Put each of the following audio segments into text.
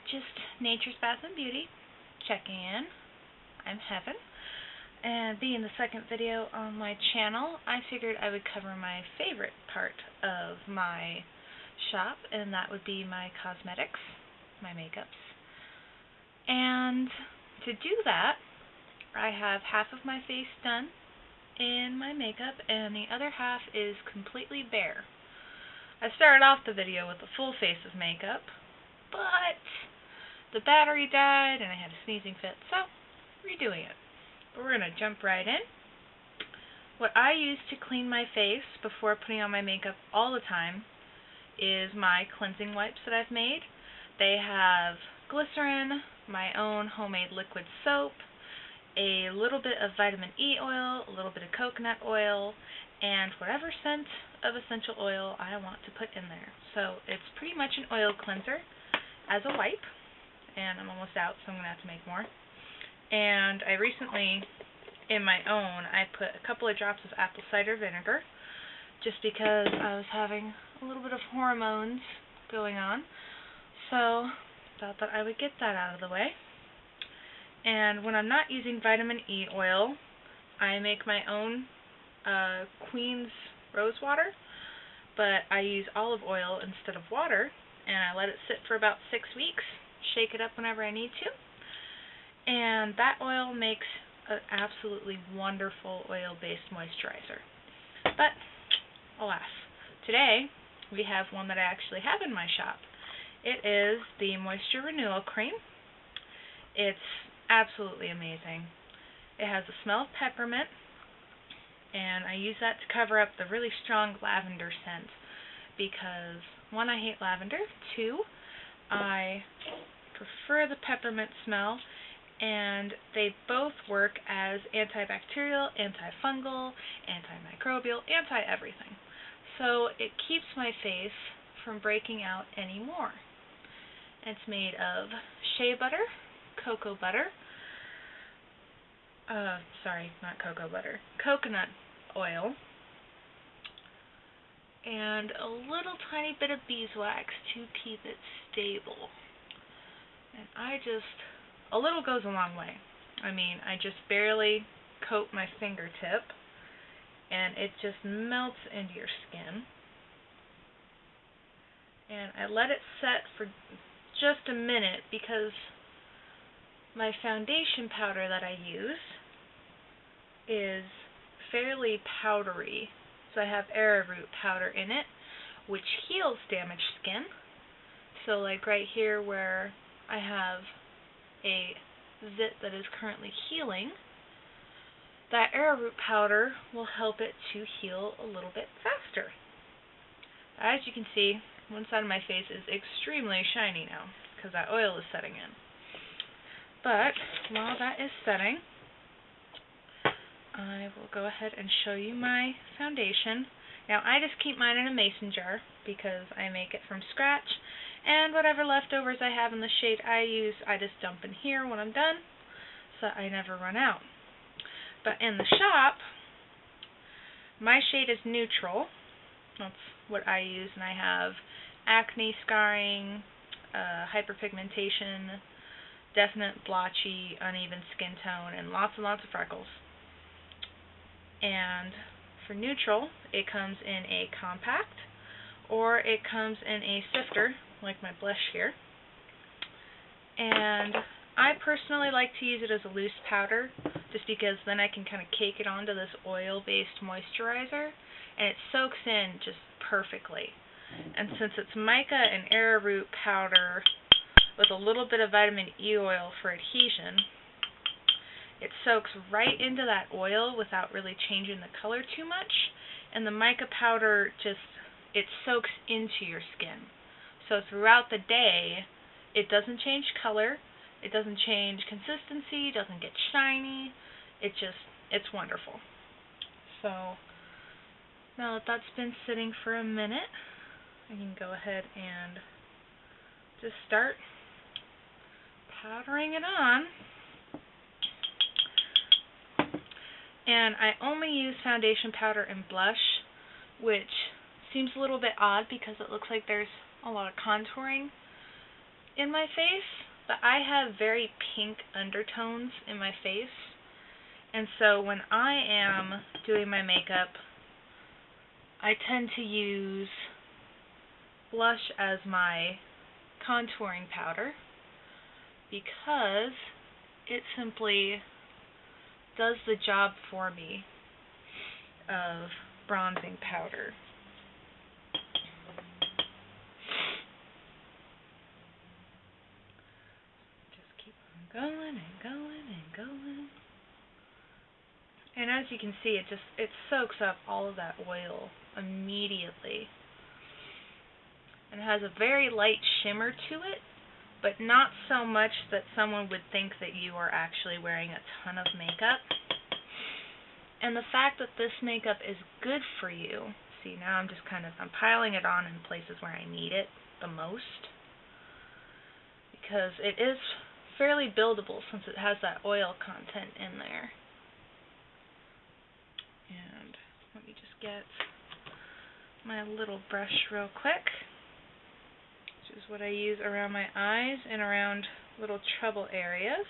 just Nature's Bath and Beauty, checking in. I'm Heaven, and being the second video on my channel, I figured I would cover my favorite part of my shop, and that would be my cosmetics, my makeups. And to do that, I have half of my face done in my makeup, and the other half is completely bare. I started off the video with a full face of makeup, but the battery died and I had a sneezing fit, so redoing it. But we're going to jump right in. What I use to clean my face before putting on my makeup all the time is my cleansing wipes that I've made. They have glycerin, my own homemade liquid soap, a little bit of vitamin E oil, a little bit of coconut oil, and whatever scent of essential oil I want to put in there. So it's pretty much an oil cleanser as a wipe, and I'm almost out, so I'm going to have to make more. And I recently, in my own, I put a couple of drops of apple cider vinegar just because I was having a little bit of hormones going on, so thought that I would get that out of the way. And when I'm not using vitamin E oil, I make my own Queen's rose water, but I use olive oil instead of water, and I let it sit for about 6 weeks, shake it up whenever I need to, and that oil makes an absolutely wonderful oil-based moisturizer. But, alas, today we have one that I actually have in my shop. It is the Moisture Renewal Cream. It's absolutely amazing. It has the smell of peppermint, and I use that to cover up the really strong lavender scent because, one, I hate lavender, two, I prefer the peppermint smell, and they both work as antibacterial, antifungal, antimicrobial, anti-everything. So it keeps my face from breaking out anymore. It's made of shea butter, cocoa butter, coconut oil, and a little tiny bit of beeswax to keep it stable. And a little goes a long way. I mean, I just barely coat my fingertip, and it just melts into your skin. And I let it set for just a minute because my foundation powder that I use is fairly powdery. So I have arrowroot powder in it, which heals damaged skin. So like right here where I have a zit that is currently healing, that arrowroot powder will help it to heal a little bit faster. As you can see, one side of my face is extremely shiny now because that oil is setting in. But while that is setting, I will go ahead and show you my foundation. Now, I just keep mine in a mason jar because I make it from scratch, and whatever leftovers I have in the shade I use, I just dump in here when I'm done so I never run out. But in the shop, my shade is neutral. That's what I use, and I have acne, scarring, hyperpigmentation, definite blotchy, uneven skin tone, and lots and lots of freckles. And for neutral, it comes in a compact, or it comes in a sifter, like my blush here. And I personally like to use it as a loose powder, just because then I can kind of cake it onto this oil-based moisturizer, and it soaks in just perfectly. And since it's mica and arrowroot powder with a little bit of vitamin E oil for adhesion, it soaks right into that oil without really changing the color too much, and the mica powder it soaks into your skin. So throughout the day, it doesn't change color, it doesn't change consistency, doesn't get shiny, it's wonderful. So now that that's been sitting for a minute, I can go ahead and just start powdering it on. And I only use foundation powder and blush, which seems a little bit odd because it looks like there's a lot of contouring in my face, but I have very pink undertones in my face. And so when I am doing my makeup, I tend to use blush as my contouring powder because it simply does the job for me of bronzing powder. Just keep on going and going and going. And as you can see, it soaks up all of that oil immediately. And it has a very light shimmer to it, but not so much that someone would think that you are actually wearing a ton of makeup. And the fact that this makeup is good for you, see, now I'm piling it on in places where I need it the most, because it is fairly buildable since it has that oil content in there. And let me just get my little brush real quick, which is what I use around my eyes and around little trouble areas.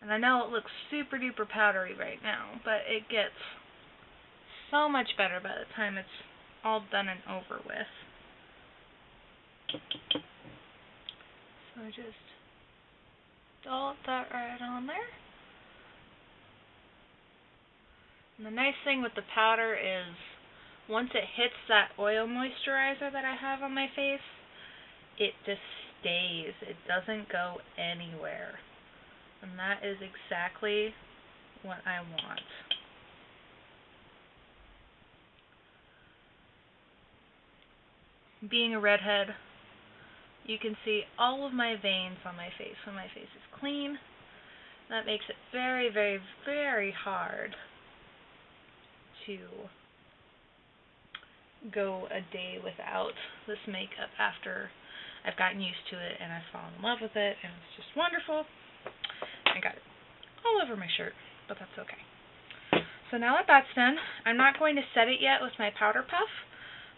And I know it looks super duper powdery right now, but it gets so much better by the time it's all done and over with. So just dollop that right on there. And the nice thing with the powder is once it hits that oil moisturizer that I have on my face, it just stays. It doesn't go anywhere. And that is exactly what I want. Being a redhead, you can see all of my veins on my face when my face is clean. That makes it very, very, very hard to go a day without this makeup after I've gotten used to it and I've fallen in love with it, and it's just wonderful. I got it all over my shirt, but that's okay. So now that that's done, I'm not going to set it yet with my powder puff.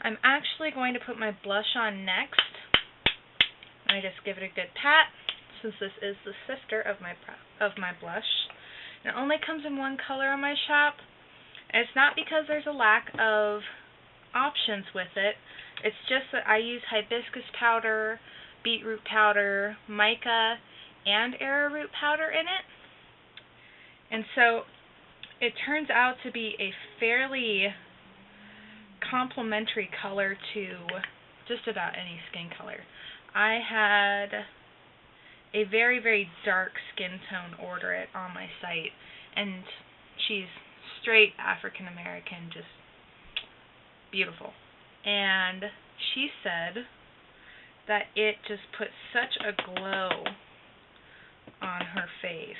I'm actually going to put my blush on next. I just give it a good pat, since this is the sister of my blush. And it only comes in one color on my shop. And it's not because there's a lack of options with it. It's just that I use hibiscus powder, beetroot powder, mica, and arrowroot powder in it. And so it turns out to be a fairly complementary color to just about any skin color. I had a very, very dark skin tone order it on my site, and she's straight African American, just beautiful. And she said that it just put such a glow on her face.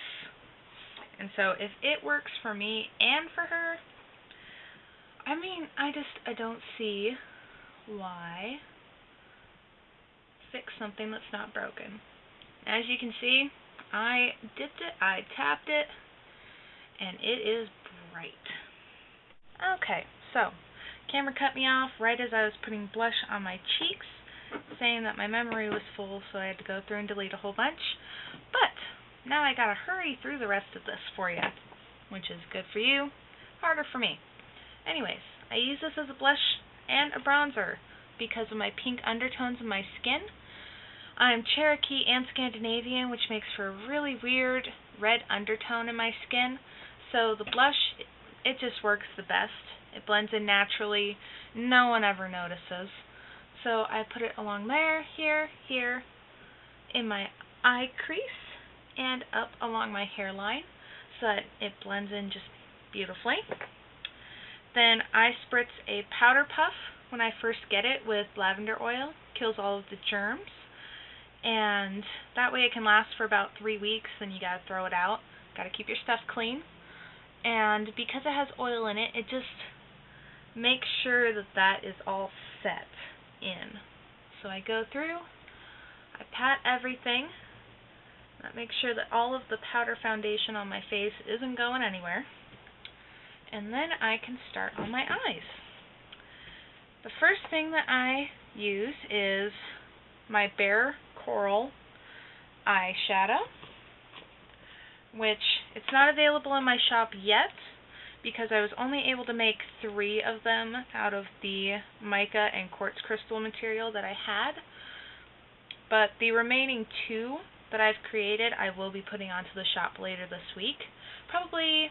And so if it works for me and for her, I mean, I don't see why fix something that's not broken. As you can see, I dipped it, I tapped it, and it is bright. Okay, so camera cut me off right as I was putting blush on my cheeks, saying that my memory was full, so I had to go through and delete a whole bunch. But now I gotta hurry through the rest of this for you, which is good for you, harder for me. Anyways, I use this as a blush and a bronzer because of my pink undertones in my skin. I'm Cherokee and Scandinavian, which makes for a really weird red undertone in my skin. So the blush, it just works the best. It blends in naturally. No one ever notices. So I put it along there, here, here, in my eye crease, and up along my hairline so that it blends in just beautifully. Then I spritz a powder puff when I first get it with lavender oil. Kills all of the germs. And that way it can last for about 3 weeks, then you gotta throw it out. Gotta keep your stuff clean. And because it has oil in it, it just makes sure that that is all set in. So I go through, I pat everything. That makes sure that all of the powder foundation on my face isn't going anywhere. And then I can start on my eyes. The first thing that I use is my Bare Coral eyeshadow, which it's not available in my shop yet because I was only able to make 3 of them out of the mica and quartz crystal material that I had. But the remaining 2 that I've created I will be putting onto the shop later this week. Probably,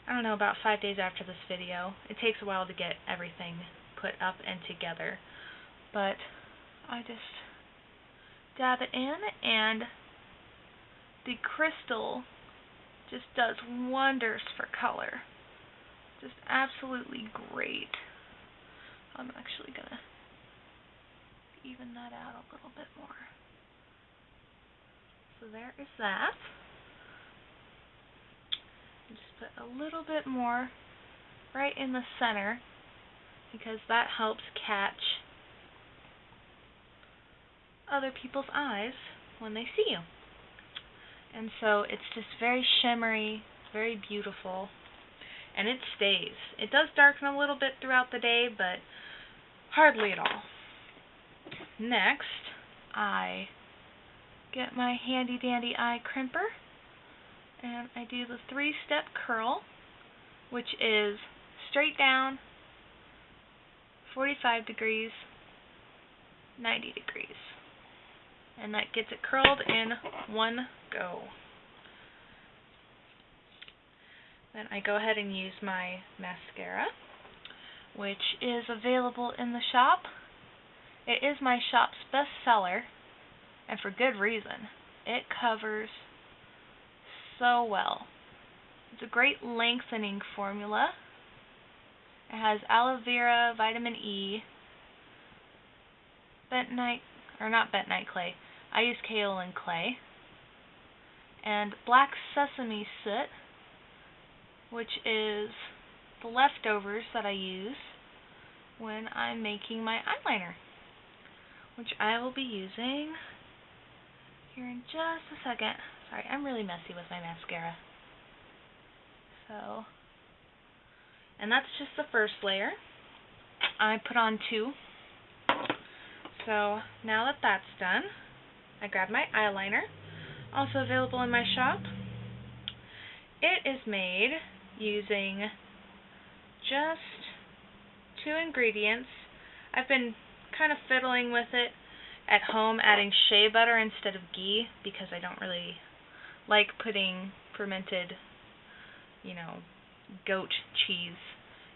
I don't know, about 5 days after this video. It takes a while to get everything put up and together. But I just dab it in, and the crystal just does wonders for color. Just absolutely great. I'm actually going to even that out a little bit more. So there is that. Just put a little bit more right in the center because that helps catch other people's eyes when they see you. And so it's just very shimmery, very beautiful, and it stays. It does darken a little bit throughout the day, but hardly at all. Next, I get my handy dandy eye crimper, and I do the 3-step curl, which is straight down, 45 degrees, 90 degrees. And that gets it curled in one go. Then I go ahead and use my mascara, which is available in the shop. It is my shop's best seller, and for good reason. It covers so well. It's a great lengthening formula. It has aloe vera, vitamin E, bentonite, or not bentonite clay. I use kaolin clay, and black sesame soot, which is the leftovers that I use when I'm making my eyeliner, which I will be using here in just a second. Sorry, I'm really messy with my mascara. So, and that's just the first layer. I put on 2. So now that that's done, I grab my eyeliner, also available in my shop. It is made using just 2 ingredients. I've been kind of fiddling with it at home, adding shea butter instead of ghee because I don't really like putting fermented, goat cheese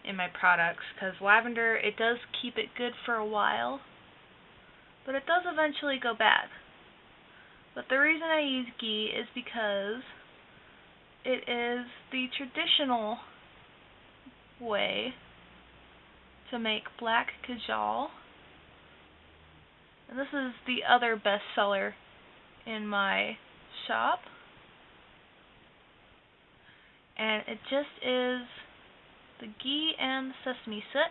in my products, because lavender, it does keep it good for a while, but it does eventually go bad. But the reason I use ghee is because it is the traditional way to make black kajal. And this is the other bestseller in my shop. And it just is the ghee and sesame soot,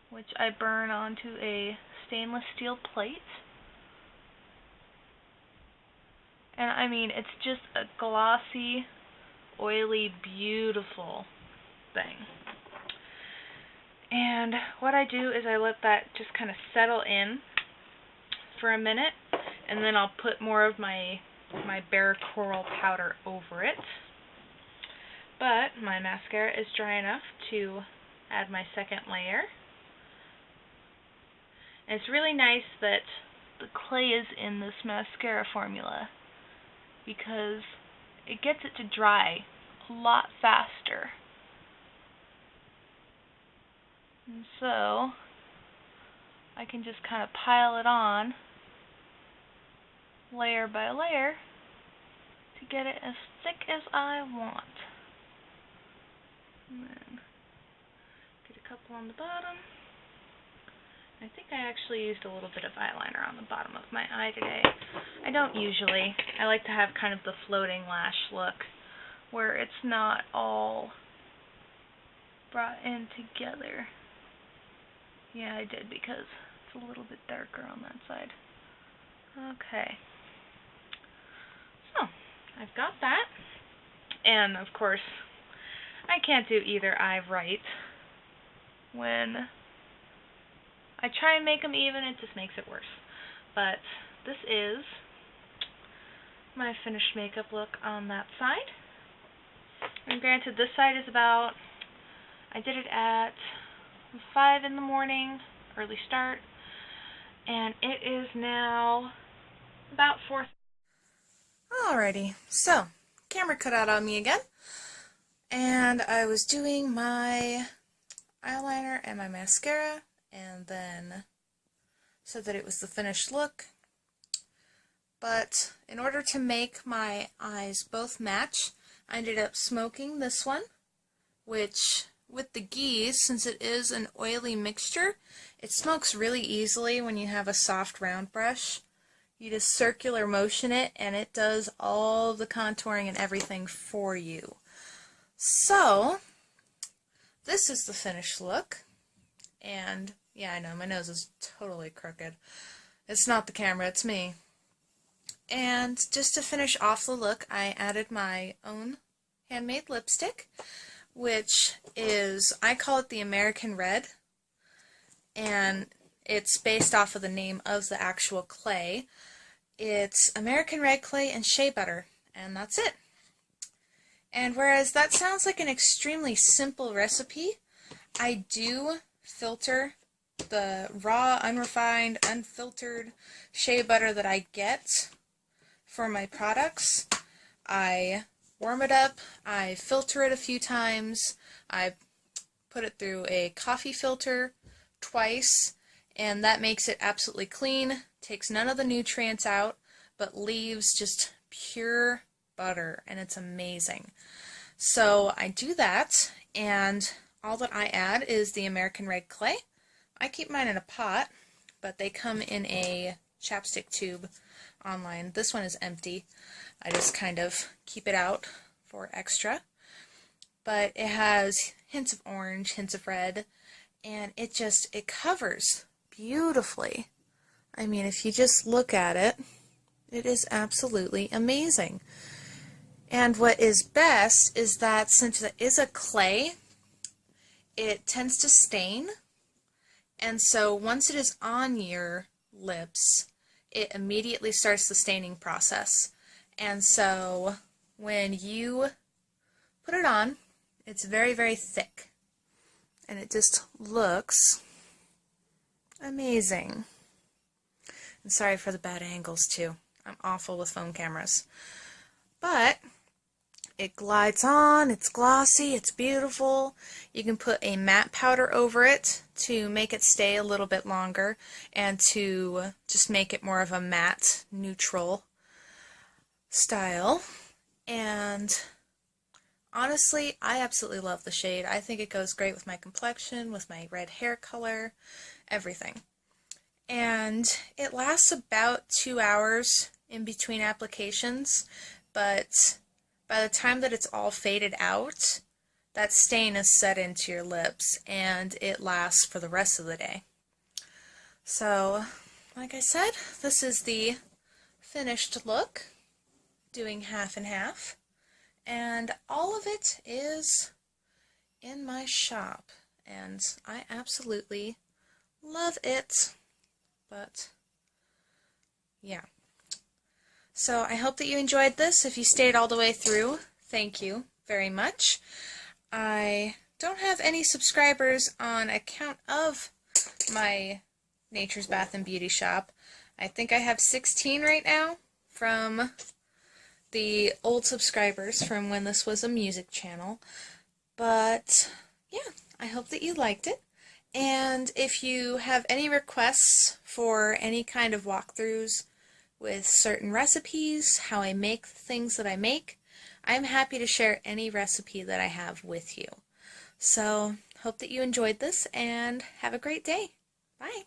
which I burn onto a stainless steel plate. And I mean, it's just a glossy, oily, beautiful thing. And what I do is I let that just kind of settle in for a minute, and then I'll put more of my Bare Coral powder over it. But my mascara is dry enough to add my second layer. And it's really nice that the clay is in this mascara formula, because it gets it to dry a lot faster. And so I can just kind of pile it on layer by layer to get it as thick as I want. And then get a couple on the bottom. I think I actually used a little bit of eyeliner on the bottom of my eye today. I don't usually. I like to have kind of the floating lash look where it's not all brought in together. Yeah, I did, because it's a little bit darker on that side. Okay. So, I've got that. And, of course, I can't do either eye right. when I try and make them even, it just makes it worse. But this is my finished makeup look on that side. And granted, this side is about, I did it at 5 in the morning, early start, and it is now about 4. Alrighty, so camera cut out on me again, and I was doing my eyeliner and my mascara, and then said that it was the finished look. But in order to make my eyes both match, I ended up smoking this one, which with the Guise, since it is an oily mixture, it smokes really easily when you have a soft round brush. You just circular motion it and it does all the contouring and everything for you. So this is the finished look, and yeah, I know my nose is totally crooked. It's not the camera, it's me. And just to finish off the look, I added my own handmade lipstick, which is, I call it the American Red, and it's based off of the name of the actual clay. It's American Red clay and shea butter, and that's it. And whereas that sounds like an extremely simple recipe, I do filter the raw, unrefined, unfiltered shea butter that I get for my products. I warm it up, I filter it a few times, I put it through a coffee filter twice, and that makes it absolutely clean, takes none of the nutrients out, but leaves just pure butter, and it's amazing. So I do that, and all that I add is the American Red clay. I keep mine in a pot, but they come in a chapstick tube online. This one is empty. I just kind of keep it out for extra. But it has hints of orange, hints of red, and it covers beautifully. I mean, if you just look at it, it is absolutely amazing. And what is best is that since it is a clay, it tends to stain. And so once it is on your lips, it immediately starts the staining process. And so when you put it on, it's very, very thick. And it just looks amazing. And sorry for the bad angles too. I'm awful with phone cameras. But it glides on, it's glossy, it's beautiful. You can put a matte powder over it to make it stay a little bit longer and to just make it more of a matte, neutral style. And honestly, I absolutely love the shade. I think it goes great with my complexion, with my red hair color, everything. And it lasts about 2 hours in between applications, but by the time that it's all faded out, that stain is set into your lips, and it lasts for the rest of the day. So, like I said, this is the finished look, doing half and half, and all of it is in my shop, and I absolutely love it. But yeah. So I hope that you enjoyed this. If you stayed all the way through, thank you very much. I don't have any subscribers on account of my Nature's Bath and Beauty shop. I think I have 16 right now from the old subscribers from when this was a music channel. But yeah, I hope that you liked it. And if you have any requests for any kind of walkthroughs with certain recipes, how I make the things that I make, I'm happy to share any recipe that I have with you. So, hope that you enjoyed this and have a great day. Bye!